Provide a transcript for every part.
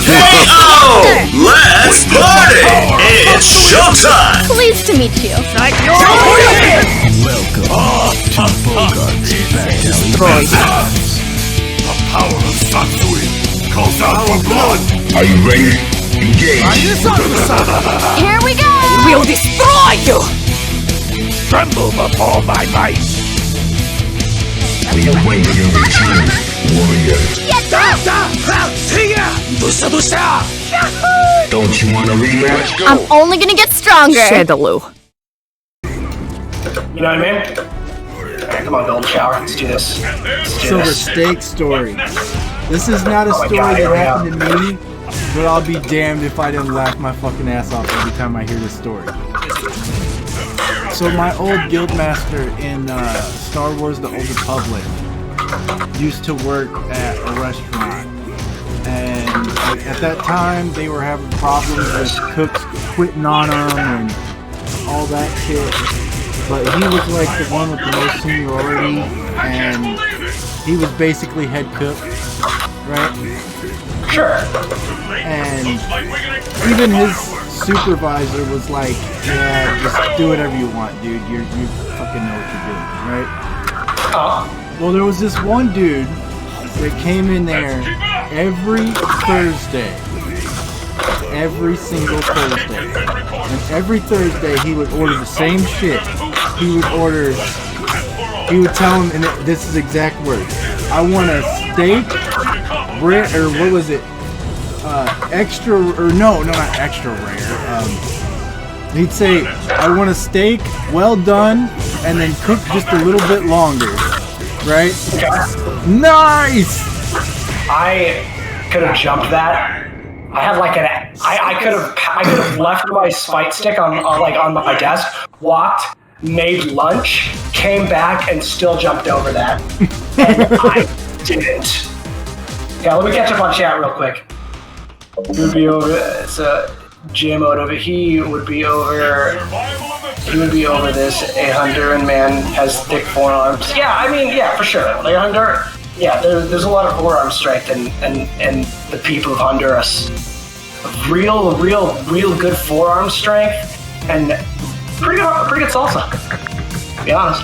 KO! Let's party! It's showtime! Pleased to meet you. Welcome to Bogart's Beatdowns. The power of Satsui calls out for blood! Are you ready? Engage! Here we go! We'll destroy you! Tremble before my might! We await your return, warrior. Don't you want a rematch? I'm only gonna get stronger. Shadaloo. You know what I mean? Alright, come on, golden shower. Let's do this. Silver Steak story. This is not a story that happened to me, but I'll be damned if I didn't laugh my fucking ass off every time I hear this story. So my old guildmaster in Star Wars The Old Republic used to work at a restaurant, and at that time they were having problems with cooks quitting on them and all that shit. But he was like the one with the most seniority, and he was basically head cook, right? Sure. And even his supervisor was like, yeah, just do whatever you want, dude. You fucking know what you're doing, right? Well, there was this one dude that came in there every Thursday. Every single Thursday. And every Thursday he would order the same shit. He would tell him, and this is exact words, I want a steak, bread, or what was it? Extra, or no, not extra rare. He'd say, I want a steak, well done, and then cook just a little bit longer, right? Nice! I could have jumped that. I had like I could have left my fight stick on my desk, walked, made lunch, came back, and still jumped over that. And I didn't. Yeah, let me catch up on chat real quick. He would be over. It's Jim mode over. He would be over this. A Honduran man has thick forearms. Yeah, I mean, yeah, for sure. Like Honduras. Yeah, there's a lot of forearm strength in the people of Honduras. Real good forearm strength and pretty good salsa. To be honest.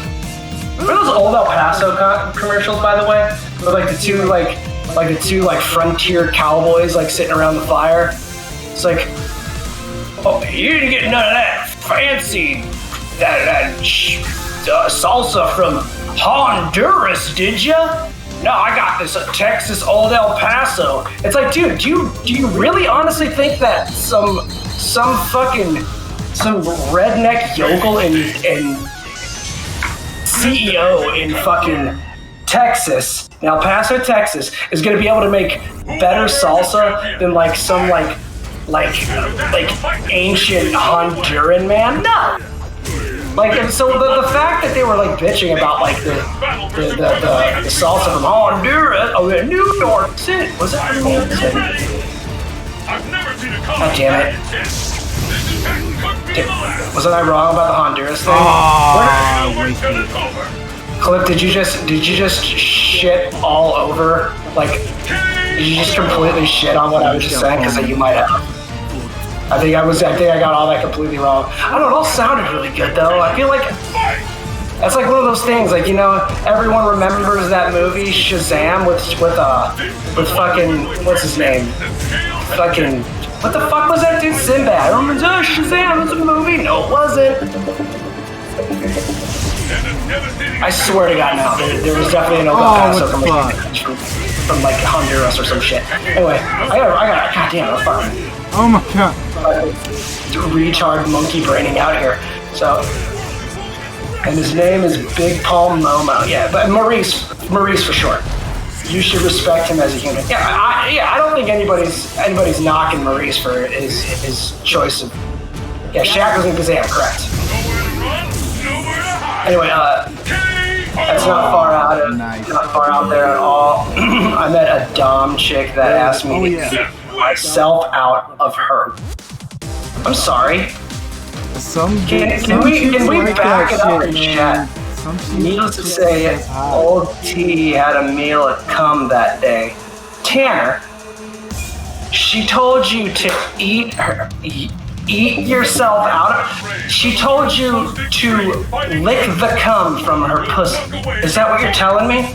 Remember those old El Paso commercials, by the way, with like the two frontier cowboys like sitting around the fire? It's like, oh, you didn't get none of that fancy that salsa from Honduras, did ya? No, I got this Texas old El Paso. It's like, dude, do you really honestly think that some redneck yokel and CEO in fucking Texas, in El Paso, Texas, is gonna be able to make better salsa than like some like ancient Honduran man? No. Like, and so the fact that they were like bitching about like the salsa from Honduras, New York City, was it from New York City? God damn it! Wasn't I wrong about the Honduras thing? Clip, did you just shit all over? Like, did you just completely shit on what I was just saying? Because you might have. I think I got all that completely wrong. I don't know, it all sounded really good though. I feel like that's like one of those things, like, you know, everyone remembers that movie Shazam with fucking, what's his name? Fucking, what the fuck was that dude? Sinbad. I remember, Shazam was a movie. No, it wasn't. I swear to God, no. There was definitely an El Paso from like Honduras or some shit. Anyway, I got, goddamn, I'm fucking. Oh my god. Retard monkey braining out here. So, and his name is Big Paul Momo. Yeah, but Maurice for short. You should respect him as a human. Yeah, I don't think anybody's knocking Maurice for his choice of. Yeah, Shaq was in Kazam, correct. Anyway, that's not far out there at all. I met a Dom chick that asked me to keep myself out of her. I'm sorry. Can we back it up in chat? Needless to say, old T had a meal at cum that day. Tanner, She told you to eat yourself out. She told you to lick the cum from her pussy. Is that what you're telling me?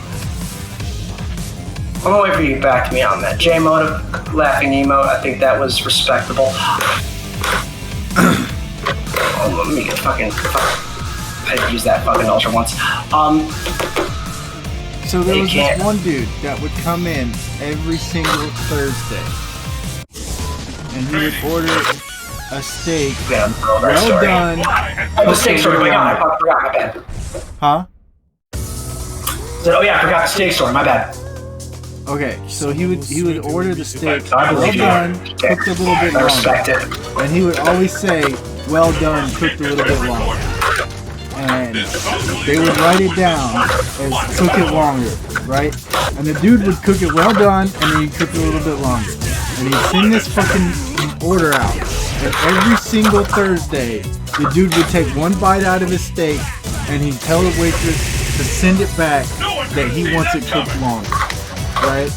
I'm gonna wait for you to back me on that. J-Motive, laughing emote, I think that was respectable. Oh, let me get fucking... I used that fucking ultra once. So there was this one dude that would come in every single Thursday. And he would order a steak, well done. Oh, the steak story, I forgot, my bad. Huh? Oh yeah, I forgot the steak story, my bad. Okay, so he would order the steak, well done, cooked a little bit longer. And he would always say, well done, cooked a little bit longer. And they would write it down as cook it longer, right? And the dude would cook it well done, and then he'd cook it a little bit longer. And he'd send this fucking order out. And every single Thursday, the dude would take one bite out of his steak, and he'd tell the waitress to send it back that he wants it cooked longer, right?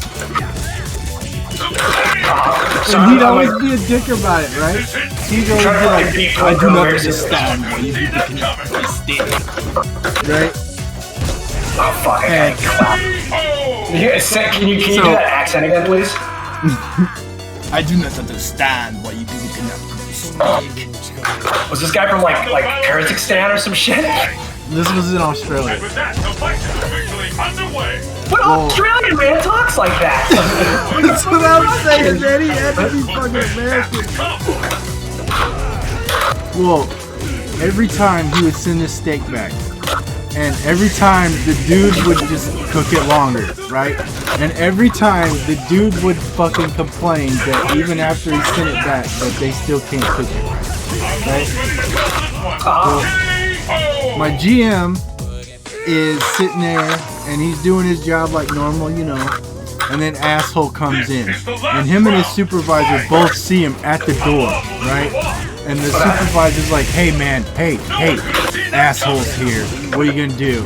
And he'd always be a dick about it, right? He'd always be like, I do not understand why you do the steak, right? Oh fuck, I can't clap. Can you do that accent again, please? I do not understand why you do the steak. Was this guy from like Kazakhstan or some shit? This was in Australia. What Australian man talks like that? That's what I'm saying, man. He had to be fucking American. Well, every time he would send his steak back, and every time the dude would just cook it longer, right? And every time the dude would fucking complain that even after he sent it back, that they still can't cook it, right? So, my GM is sitting there and he's doing his job like normal, you know, and then asshole comes in, and him and his supervisor both see him at the door, right? And the supervisor's like, hey man, hey, asshole's here, what are you gonna do?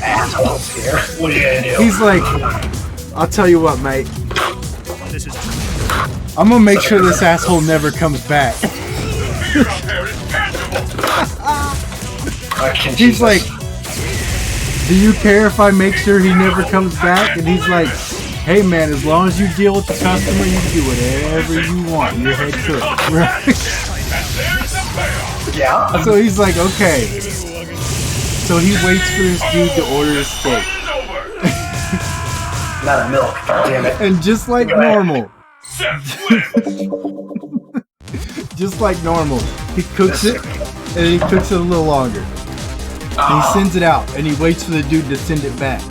Asshole's here, what are you gonna do? He's like, I'll tell you what, mate, I'm gonna make sure this asshole never comes back. He's like, do you care if I make sure he never comes back? And he's like, hey man, as long as you deal with the customer, you can do whatever you want. You're head cook, right? Yeah. So he's like, okay. So he waits for this dude to order his steak. Not a milk, damn it. And just like normal, just like normal, he cooks it, and he cooks it a little longer. And he sends it out, and he waits for the dude to send it back.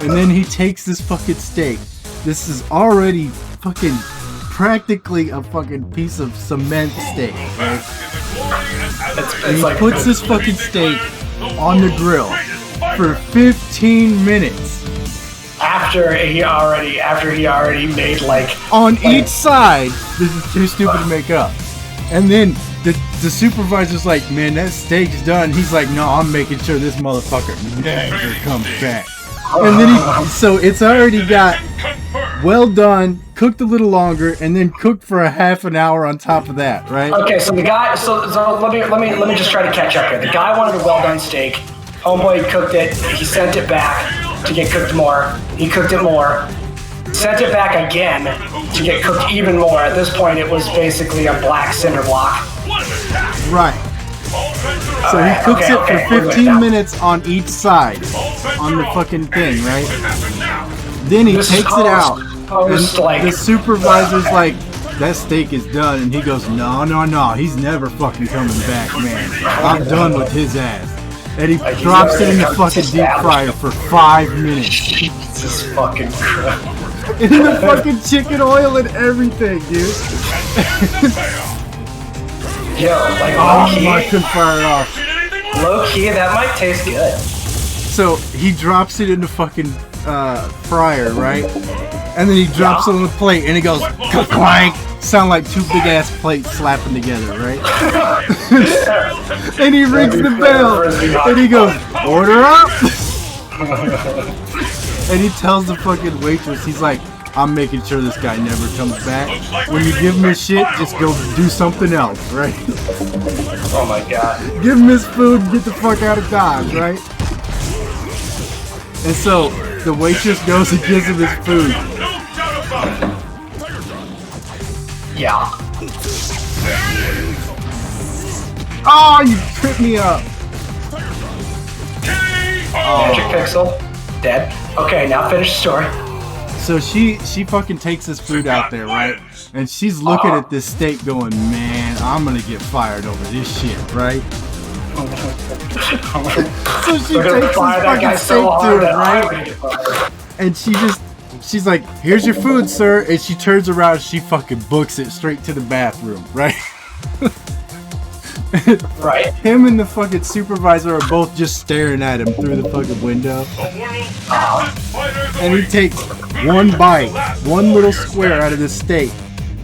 And then he takes this fucking steak. This is already fucking practically a fucking piece of cement steak, right? And he puts this fucking steak on the grill for 15 minutes. After he already made like... On each side, this is too stupid to make up. And then the supervisor's like, man, that steak's done. He's like, no, I'm making sure this motherfucker never comes back. And then so it's already got well done, cooked a little longer, and then cooked for a half an hour on top of that, right? Okay, so the guy, so let me just try to catch up here. The guy wanted a well done steak. Homeboy cooked it. He sent it back to get cooked more. He cooked it more. Sent it back again to get cooked even more. At this point, it was basically a black cinder block. Right. So he cooks it for 15 minutes on each side, on the fucking thing, right? Then he takes it out, and the supervisor's like, that steak is done, and he goes, no, he's never fucking coming back, man. I'm done with his ass. And he drops it in the fucking deep fryer for 5 minutes. Jesus fucking Christ. In the fucking chicken oil and everything, dude. Yo, like I couldn't fire it off. Low key, that might taste good. So he drops it in the fucking fryer, right? And then he drops it on the plate, and it goes clank. Sound like two big ass plates slapping together, right? And he rings the bell, and he goes, order up. And he tells the fucking waitress, he's like, I'm making sure this guy never comes back. When you give him his shit, just go do something else, right? Oh my god. Give him his food and get the fuck out of Dodge, right? And so, the waitress goes and gives him his food. Yeah. Oh, you tripped me up. Magic Pixel. Dead. Okay, now finish the story. So she fucking takes this food out there, right? And she's looking at this steak going, man, I'm gonna get fired over this shit, right? So she takes this fucking steak to it, right? And she's like, here's your food, sir. And she turns around and she fucking books it straight to the bathroom, right? Right. Him and the fucking supervisor are both just staring at him through the fucking window. And he takes one bite, one little square out of this steak,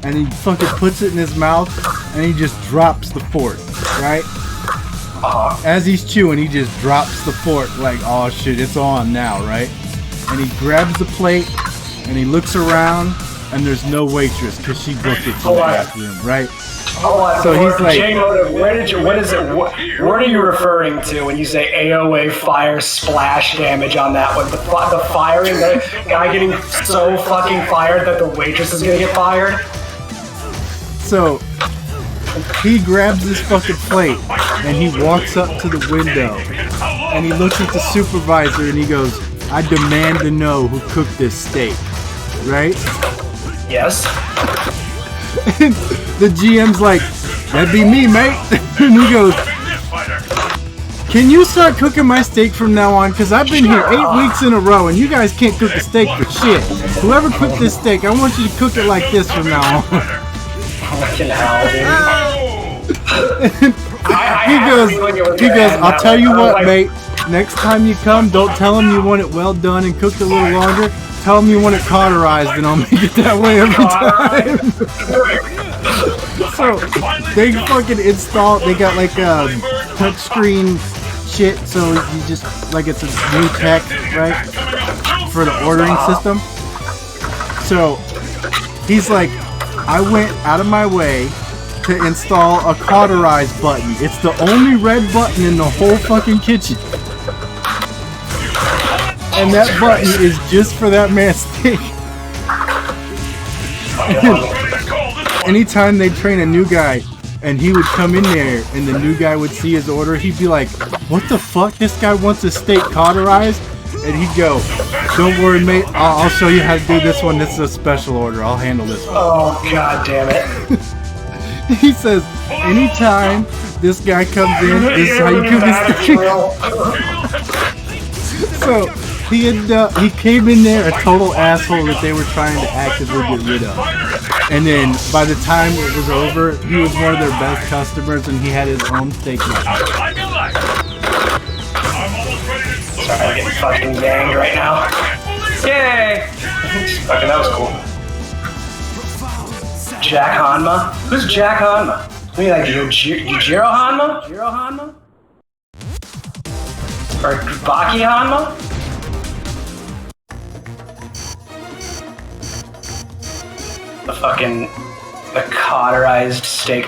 and he fucking puts it in his mouth, and he just drops the fork, right? As he's chewing, he just drops the fork like, oh shit, it's on now, right? And he grabs the plate, and he looks around, and there's no waitress because she booked it to the bathroom, right? So he's like, what are you referring to when you say AOA fire splash damage on that one? The firing, the guy getting so fucking fired that the waitress is gonna get fired? So he grabs his fucking plate and he walks up to the window and he looks at the supervisor and he goes, I demand to know who cooked this steak, right? Yes. And the GM's like, that'd be me, mate. And he goes, can you start cooking my steak from now on? Because I've been here 8 weeks in a row and you guys can't cook a steak for shit. Whoever cooked this steak, I want you to cook it like this from now on. Fucking hell, dude. He goes, I'll tell you what, mate. Next time you come, don't tell him you want it well done and cooked a little longer. Tell them you want it cauterized and I'll make it that way every time. So they fucking install, they got like a touchscreen shit, so you just, like it's a new tech, right? For the ordering system. So he's like, I went out of my way to install a cauterize button. It's the only red button in the whole fucking kitchen. And that button is just for that man's steak. Anytime they train a new guy and he would come in there and the new guy would see his order, he'd be like, what the fuck? This guy wants his steak cauterized? And he'd go, don't worry, mate. I'll show you how to do this one. This is a special order. I'll handle this one. Oh, god damn it. He says, anytime this guy comes in, this is how you cook his steak. So he came in there a total asshole that they were trying to actively get rid of. And then by the time it was over, he was one of their best customers and he had his own steak knife. Sorry, I'm getting fucking banged right now. Yay! Fucking, that was cool. Jack Hanma? Who's Jack Hanma? I mean, like Yujiro Hanma? Yujiro Hanma? Or Baki Hanma? The cauterized steak